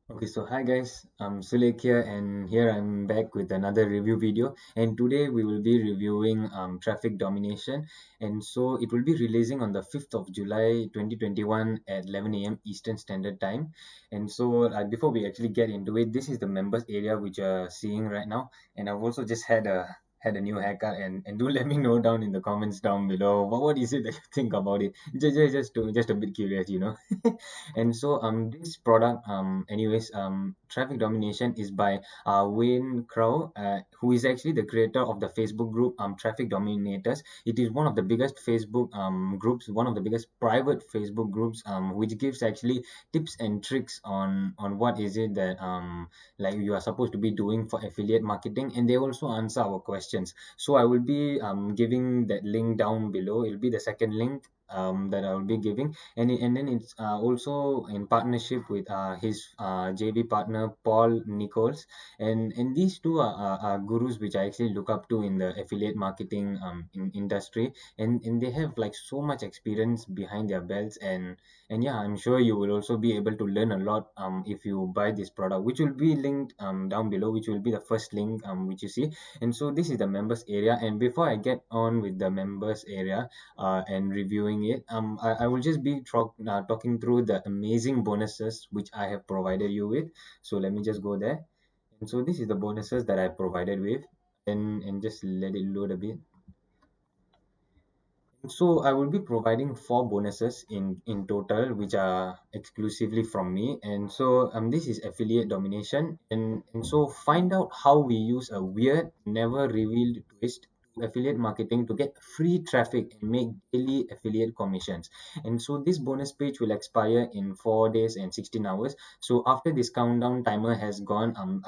Okay, so hi guys, I'm Sulek here, and here I'm back with another review video. And today we will be reviewing Traffic Domination, and so it will be releasing on the 5th of July 2021 at 11 a.m. Eastern Standard Time. And so, before we actually get into it, this is the members area which you're seeing right now, and I've also just had a new haircut, and do let me know down in the comments down below what is it that you think about it. Just a bit curious. And so this product anyways Traffic Domination is by Wayne Crow, who is actually the creator of the Facebook group Traffic Dominators. It is one of the biggest Facebook groups, one of the biggest private Facebook groups, which gives actually tips and tricks on what is it that like you are supposed to be doing for affiliate marketing, and they also answer our questions. So I will be giving that link down below. It'll be the second link that I will be giving, and then it's also in partnership with his JV partner Paul Nichols, and these two are gurus which I actually look up to in the affiliate marketing industry, and they have like so much experience behind their belts, and yeah, I'm sure you will also be able to learn a lot if you buy this product, which will be linked down below, which will be the first link which you see. And so this is the members area, and before I get on with the members area and reviewing it. I will just be talking through the amazing bonuses which I have provided you with. So let me just go there. And so this is the bonuses that I provided with, and just let it load a bit. So I will be providing four bonuses in total, which are exclusively from me. And so this is affiliate domination, and so find out how we use a weird, never revealed twist to affiliate marketing to get free traffic and make daily affiliate commissions. And so this bonus page will expire in 4 days and 16 hours. So after this countdown timer has gone,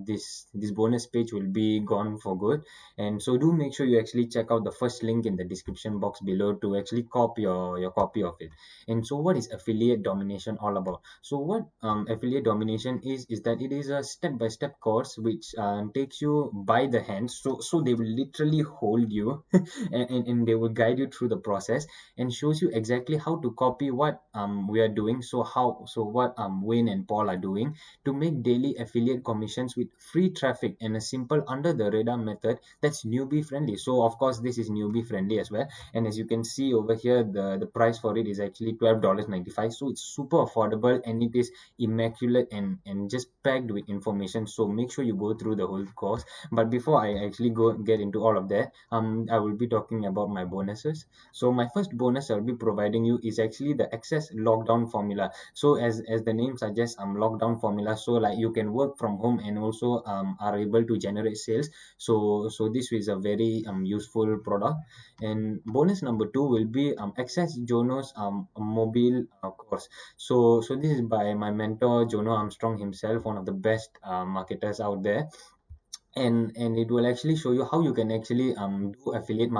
this bonus page will be gone for good. And so do make sure you actually check out the first link in the description box below to actually copy your copy of it. And so what is affiliate domination all about? So what affiliate domination is that it is a step-by-step course which takes you by the hand. So they will literally hold you and they will guide you through the process and shows you exactly how to copy what we are doing. So what Wayne and Paul are doing to make daily affiliate commissions with free traffic and a simple under the radar method that's newbie friendly. So of course this is newbie friendly as well, and as you can see over here, the price for it is actually $12.95. So it's super affordable, and it is immaculate and just packed with information. So make sure you go through the whole course. But before I actually go get into all of that, I will be talking about my bonuses. So my first bonus I'll be providing you is actually the access lockdown formula. So as the name suggests, lockdown formula, so like you can work from home and also are able to generate sales. So this is a very useful product. And bonus number two will be access Jono's mobile course. So this is by my mentor Jono Armstrong himself, one of the best marketers out there. And it will actually show you how you can actually do affiliate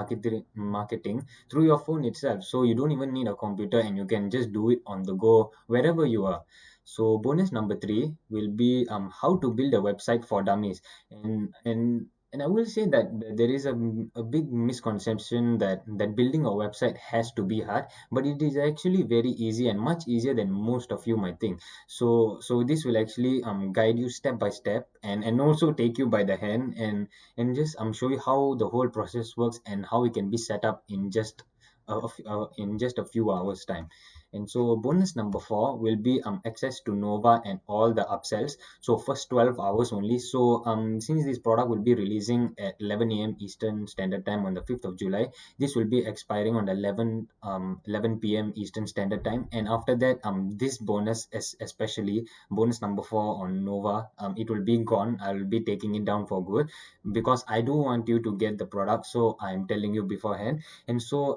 marketing through your phone itself. So you don't even need a computer, and you can just do it on the go wherever you are. So bonus number three will be how to build a website for dummies. And I will say that there is a big misconception that building a website has to be hard, but it is actually very easy and much easier than most of you might think. So this will actually guide you step by step, and also take you by the hand, and just show you how the whole process works and how it can be set up in just a few hours time. And so bonus number four will be access to Nova and all the upsells. So first 12 hours only. So since this product will be releasing at 11 a.m. Eastern Standard Time on the 5th of July, this will be expiring on the 11 p.m. Eastern Standard Time. And after that, this bonus, especially bonus number four on Nova, it will be gone. I will be taking it down for good because I do want you to get the product. So I'm telling you beforehand. And so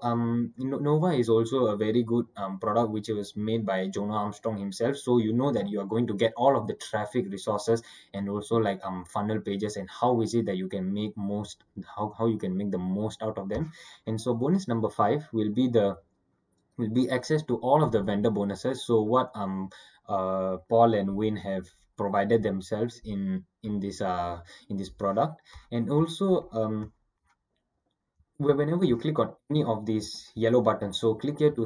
Nova is also a very good product which was made by Jonah Armstrong himself. So you know that you are going to get all of the traffic resources and also like funnel pages, and how is it that you can make most how you can make the most out of them. And so bonus number five will be access to all of the vendor bonuses. So what Paul and Wayne have provided themselves in this product. And also whenever you click on any of these yellow buttons, so click here to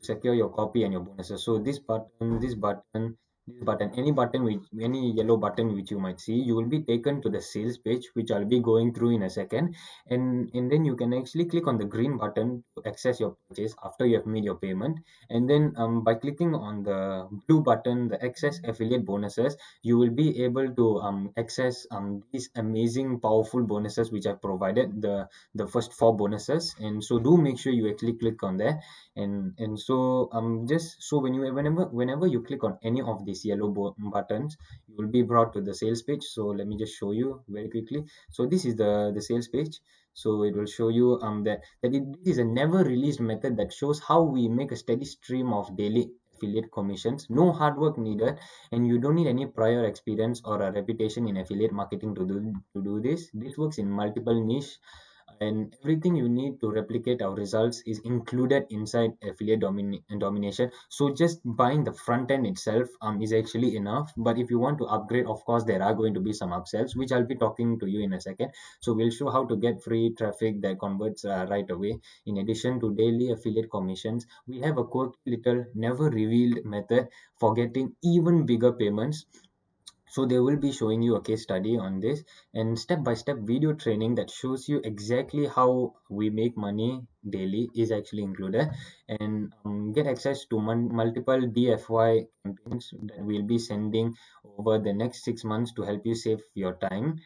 secure your copy and your bonuses. So this button, this button, any button which any yellow button which you might see, you will be taken to the sales page, which I'll be going through in a second. And then you can actually click on the green button to access your purchase after you have made your payment. And then by clicking on the blue button, the access affiliate bonuses, you will be able to access these amazing powerful bonuses which I've provided, the first four bonuses. And so do make sure you actually click on there. And so just so whenever you click on any of these yellow buttons, you will be brought to the sales page. So let me just show you very quickly. So this is the sales page. So it will show you this is a never released method that shows how we make a steady stream of daily affiliate commissions. No hard work needed, and you don't need any prior experience or a reputation in affiliate marketing to do this. This works in multiple niche, and everything you need to replicate our results is included inside affiliate domination. So just buying the front end itself is actually enough. But if you want to upgrade, of course there are going to be some upsells, which I'll be talking to you in a second. So we'll show how to get free traffic that converts right away. In addition to daily affiliate commissions, we have a quirky little never revealed method for getting even bigger payments. So they will be showing you a case study on this and step-by-step video training that shows you exactly how we make money daily is actually included. And get access to multiple DFY campaigns that we'll be sending over the next 6 months to help you save your time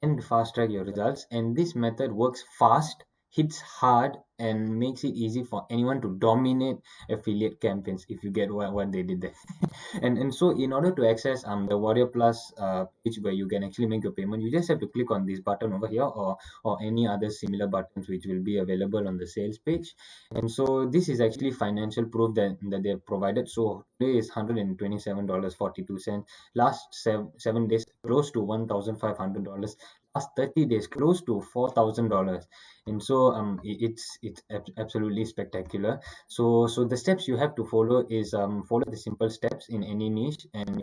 and fast track your results. And this method works fast, hits hard, and makes it easy for anyone to dominate affiliate campaigns, if you get what they did there. And so in order to access the Warrior Plus page where you can actually make your payment, you just have to click on this button over here, or any other similar buttons which will be available on the sales page. And so this is actually financial proof that they have provided. So today is $127.42. Last 7 days close to $1,500. Last 30 days close to $4,000. And so it's absolutely spectacular. So the steps you have to follow is follow the simple steps in any niche. And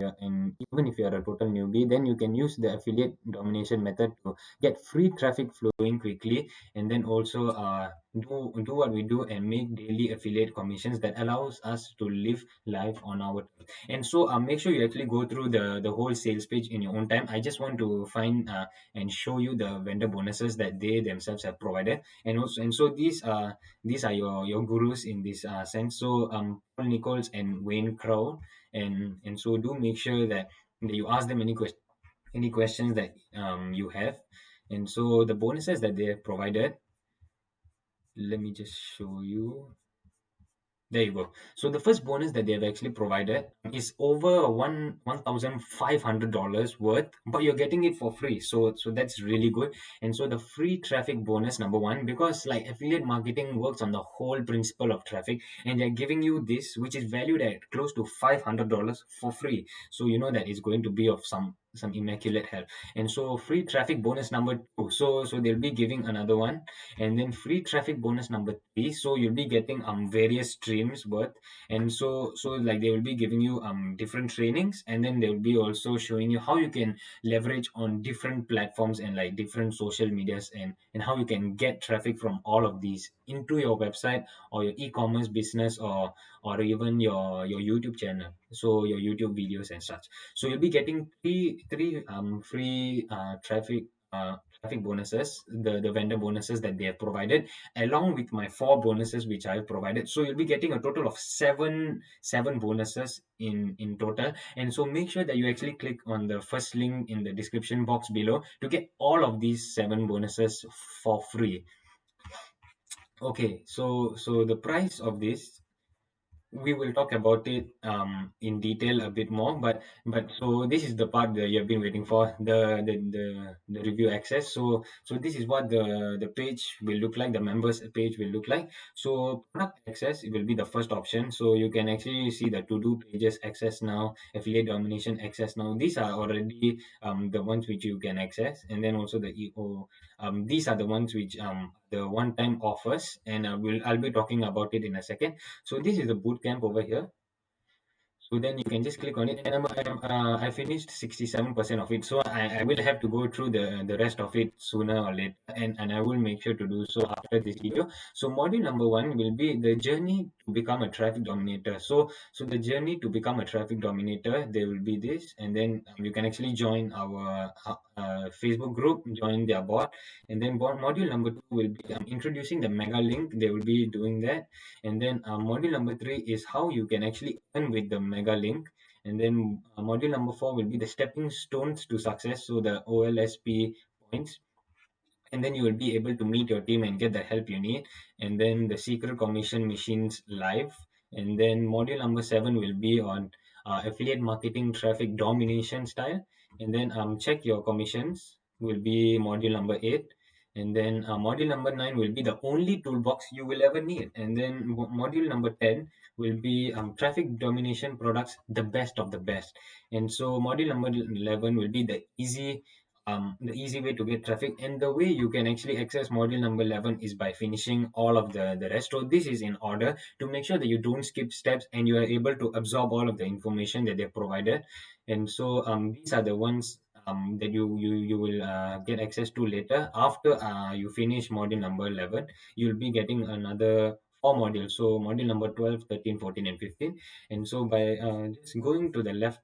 even if you are a total newbie, then you can use the affiliate domination method to get free traffic flowing quickly, and then also do what we do and make daily affiliate commissions that allows us to live life on our terms. And so make sure you actually go through the whole sales page in your own time. I just want to find and show you the vendor bonuses that they themselves have provided. And so these are your gurus in this sense. So Paul Nichols and Wayne Crow, and so do make sure that you ask them any questions that you have. And so the bonuses that they have provided, let me just show you. There you go. So the first bonus that they have actually provided is over $1,500 worth, but you're getting it for free. So that's really good. And so the free traffic bonus number one, because like affiliate marketing works on the whole principle of traffic, and they're giving you this, which is valued at close to $500 for free. So you know that it's going to be of some immaculate help. And so free traffic bonus number two. So they'll be giving another one, and then free traffic bonus number three. So you'll be getting various streams worth. And so like they will be giving you different trainings, and then they will be also showing you how you can leverage on different platforms and like different social medias, and how you can get traffic from all of these into your website or your e-commerce business, or even your YouTube channel, so your YouTube videos and such. So you'll be getting three free traffic bonuses, the vendor bonuses that they have provided, along with my four bonuses which I have provided. So you'll be getting a total of seven bonuses in total. And so make sure that you actually click on the first link in the description box below to get all of these seven bonuses for free. Okay, so the price of this, we will talk about it in detail a bit more, but so this is the part that you have been waiting for, the review access. So this is what the page will look like, the members page will look like. So product access, it will be the first option. So you can actually see the to do pages access now, affiliate domination access now. These are already the ones which you can access. And then also the EO, these are the ones which the one time offers, and I'll be talking about it in a second. So this is the boot camp over here. So then you can just click on it, and I finished 67% of it. So I will have to go through the rest of it sooner or later, and I will make sure to do so after this video. So module number one will be the journey to become a traffic dominator. So the journey to become a traffic dominator, there will be this, and then you can actually join our Facebook group, join their bot, and then module number two will be introducing the mega link. They will be doing that, and then module number three is how you can actually earn with the mega link. And then module number four will be the stepping stones to success, so the OLSP points. And then you will be able to meet your team and get the help you need. And then the secret commission machines live. And then module number seven will be on affiliate marketing traffic domination style. And then check your commissions will be module number eight. And then module number nine will be the only toolbox you will ever need. And then module number 10 will be traffic domination products, the best of the best. And so module number 11 will be the easy way to get traffic, and the way you can actually access module number 11 is by finishing all of the rest. So this is in order to make sure that you don't skip steps and you are able to absorb all of the information that they've provided. And so these are the ones that you will get access to later after you finish module number 11. You'll be getting another four modules, so module number 12, 13, 14, and 15. And so by just going to the left,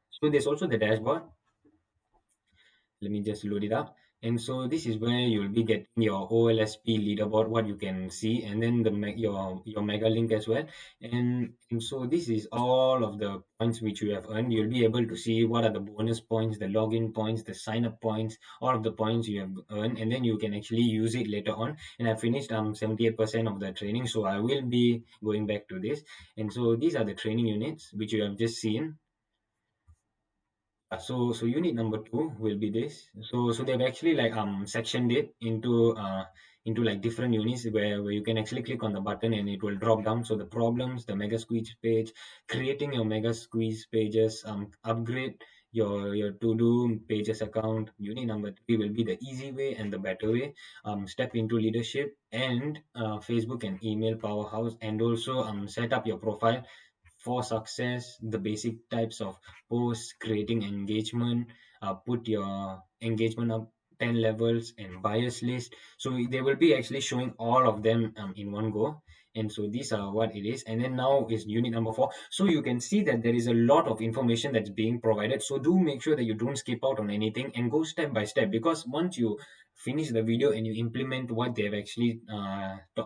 so there's also the dashboard. Let me just load it up. And so this is where you'll be getting your OLSP leaderboard, what you can see, and then your mega link as well. And so this is all of the points which you have earned. You'll be able to see what are the bonus points, the login points, the sign up points, all of the points you have earned, and then you can actually use it later on. And I finished 78% of the training, so I will be going back to this. And so these are the training units which you have just seen. So unit number two will be this. So they've actually like sectioned it into like different units where you can actually click on the button and it will drop down. So the problems, the mega squeeze page, creating your mega squeeze pages, upgrade your to-do pages account. Unit number three will be the easy way and the better way. Step into leadership and Facebook and email powerhouse, and also set up your profile for success, the basic types of posts, creating engagement, put your engagement up 10 levels, and bias list. So they will be actually showing all of them in one go. And so these are what it is. And then now is unit number four. So you can see that there is a lot of information that's being provided. So do make sure that you don't skip out on anything and go step by step, because once you finish the video and you implement what they've actually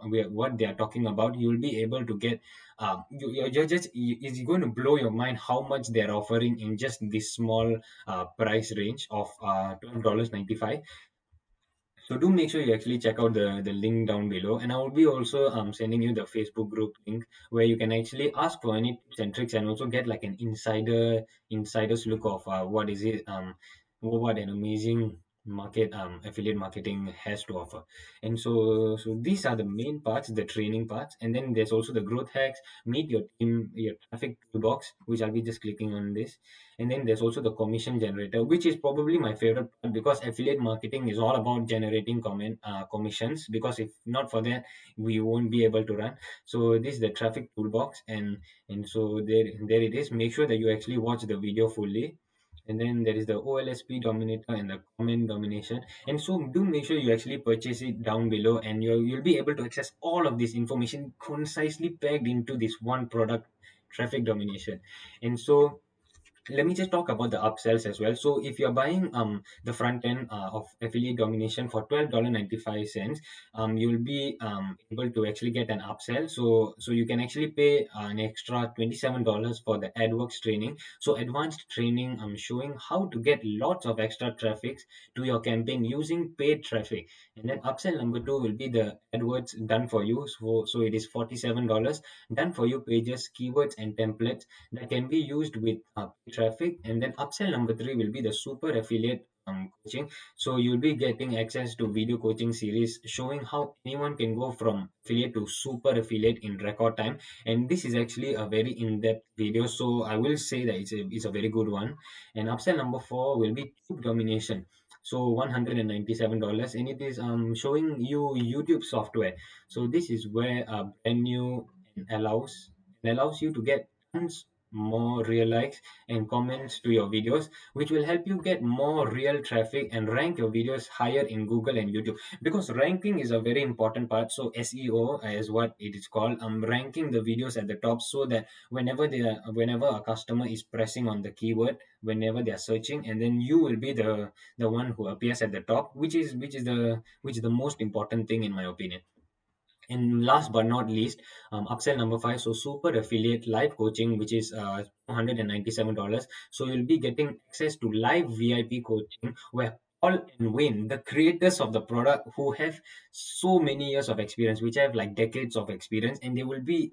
what they are talking about, you'll be able to get you're just it's going to blow your mind how much they're offering in just this small price range of $12.95. So do make sure you actually check out the link down below, and I will be also sending you the Facebook group link where you can actually ask for any tips and tricks and also get like an insider's look of what is it what an amazing market affiliate marketing has to offer. And so these are the main parts, the training parts, and then there's also the growth hacks, meet your team, your traffic toolbox, which I'll be just clicking on this. And then there's also the commission generator, which is probably my favorite part, because affiliate marketing is all about generating commissions, because if not for that we won't be able to run. So this is the traffic toolbox, and so there it is. Make sure that you actually watch the video fully. And then there is the OLSP dominator and the comment domination. And so do make sure you actually purchase it down below, and you'll be able to access all of this information concisely packed into this one product, traffic domination. And so let me just talk about the upsells as well. So if you're buying the front end of affiliate domination for $12.95, you'll be able to actually get an upsell. So you can actually pay an extra $27 for the AdWorks training. So advanced training showing how to get lots of extra traffic to your campaign using paid traffic. And then upsell number two will be the AdWords done for you. So it is $47 done for you pages, keywords, and templates that can be used with traffic. And then upsell number three will be the super affiliate coaching. So you'll be getting access to video coaching series showing how anyone can go from affiliate to super affiliate in record time. And this is actually a very in-depth video, so I will say that it's a very good one. And upsell number four will be tube domination. So $197, and it is showing you YouTube software. So this is where brand new and allows you to get tons more real likes and comments to your videos, which will help you get more real traffic and rank your videos higher in Google and YouTube. Because ranking is a very important part. So SEO is what it is called. Ranking the videos at the top so that whenever a customer is pressing on the keyword, whenever they are searching, and then you will be the one who appears at the top, which is the most important thing in my opinion. And last but not least, upsell number five, so super affiliate live coaching, which is $297. So you'll be getting access to live VIP coaching where Paul and Wayne, the creators of the product, who have so many years of experience, which have like decades of experience, and you will be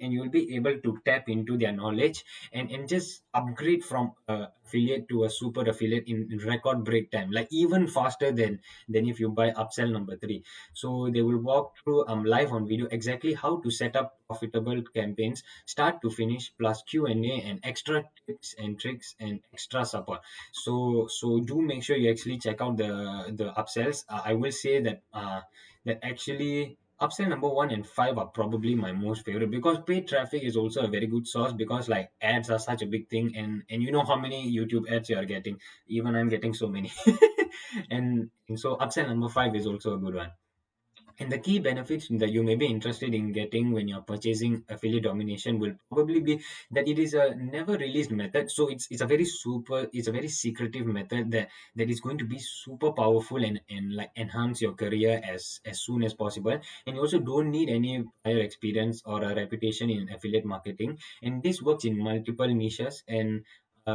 able to tap into their knowledge and just upgrade from affiliate to a super affiliate in record break time, like even faster than if you buy upsell number three. So they will walk through live on video exactly how to set up profitable campaigns start to finish, plus Q&A and extra tips and tricks and extra support. So do make sure you actually check out the upsells. I will say that actually upsell number one and five are probably my most favorite, because paid traffic is also a very good source, because like ads are such a big thing, and you know how many YouTube ads you are getting. Even I'm getting so many. And so upsell number five is also a good one. And the key benefits that you may be interested in getting when you're purchasing affiliate domination will probably be that it is a never released method. So it's a very secretive method that is going to be super powerful and like enhance your career as soon as possible. And you also don't need any prior experience or a reputation in affiliate marketing. And this works in multiple niches, and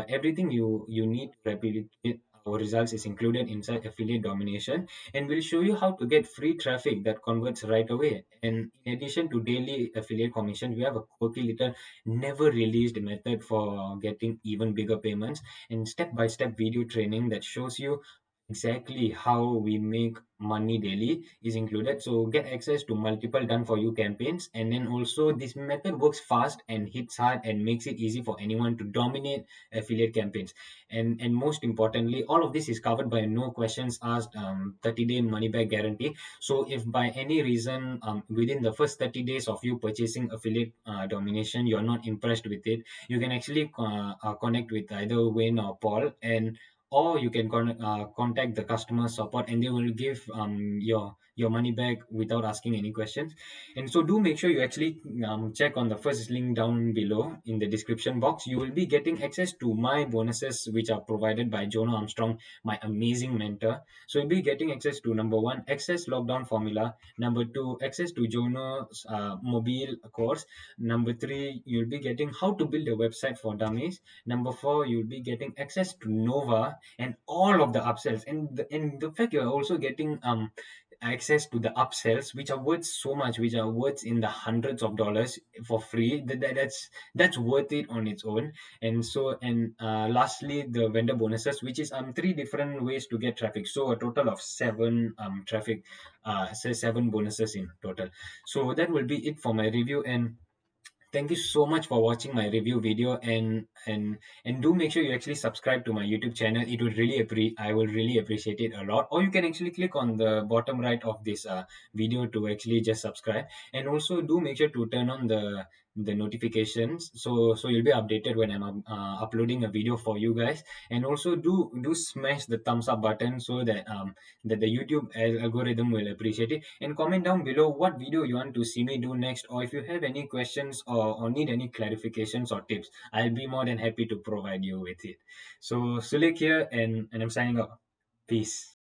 everything you need to replicate our results is included inside affiliate domination, and we'll show you how to get free traffic that converts right away. And in addition to daily affiliate commission, we have a quirky little never released method for getting even bigger payments, and step by step video training that shows you exactly how we make money daily is included. So get access to multiple done for you campaigns, and then also this method works fast and hits hard and makes it easy for anyone to dominate affiliate campaigns. And most importantly, all of this is covered by no questions asked 30-day money back guarantee. So if by any reason within the first 30 days of you purchasing affiliate domination you're not impressed with it, you can actually connect with either Wayne or Paul, and or you can contact the customer support, and they will give your money back without asking any questions. And so do make sure you actually check on the first link down below in the description box. You will be getting access to my bonuses, which are provided by Jonah Armstrong, my amazing mentor. So you'll be getting access to number one, access lockdown formula. Number two, access to Jonah's mobile course. Number three, you'll be getting how to build a website for dummies. Number four, you'll be getting access to Nova and all of the upsells. And the fact you're also getting access to the upsells, which are worth so much, which are worth in the hundreds of dollars for free. That's worth it on its own. And so, and lastly, the vendor bonuses, which is three different ways to get traffic. So a total of seven traffic, say seven bonuses in total. So that will be it for my review. And thank you so much for watching my review video, and do make sure you actually subscribe to my YouTube channel. It would really I will really appreciate it a lot. Or you can actually click on the bottom right of this video to actually just subscribe. And also do make sure to turn on the notifications, so you'll be updated when I'm uploading a video for you guys. And also do smash the thumbs up button so that the YouTube algorithm will appreciate it. And comment down below what video you want to see me do next, or if you have any questions or need any clarifications or tips, I'll be more than happy to provide you with it. So Sulik here, and I'm signing off. Peace.